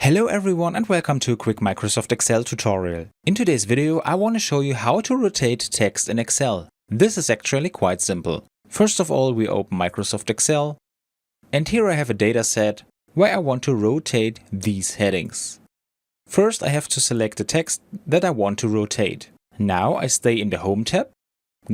Hello everyone and welcome to a quick Microsoft Excel tutorial. In today's video I want to show you how to rotate text in Excel. This is actually quite simple. First of all, we open Microsoft Excel and here I have a data set where I want to rotate these headings. First I have to select the text that I want to rotate. Now I stay in the Home tab,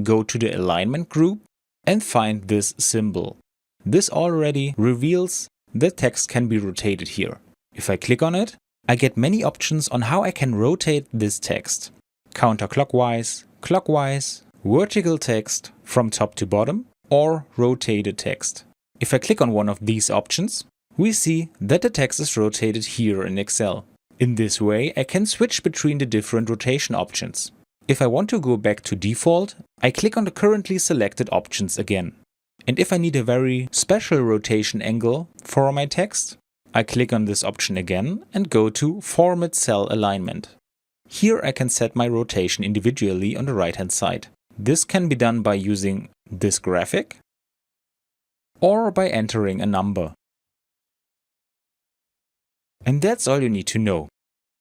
go to the Alignment group and find this symbol. This already reveals that text can be rotated here. If I click on it, I get many options on how I can rotate this text. Counterclockwise, clockwise, vertical text from top to bottom, or rotated text. If I click on one of these options, we see that the text is rotated here in Excel. In this way, I can switch between the different rotation options. If I want to go back to default, I click on the currently selected options again. And if I need a very special rotation angle for my text, I click on this option again and go to Format Cell Alignment. Here I can set my rotation individually on the right hand side. This can be done by using this graphic or by entering a number. And that's all you need to know.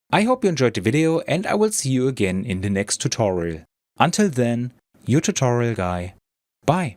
I hope you enjoyed the video and I will see you again in the next tutorial. Until then, your tutorial guy. Bye!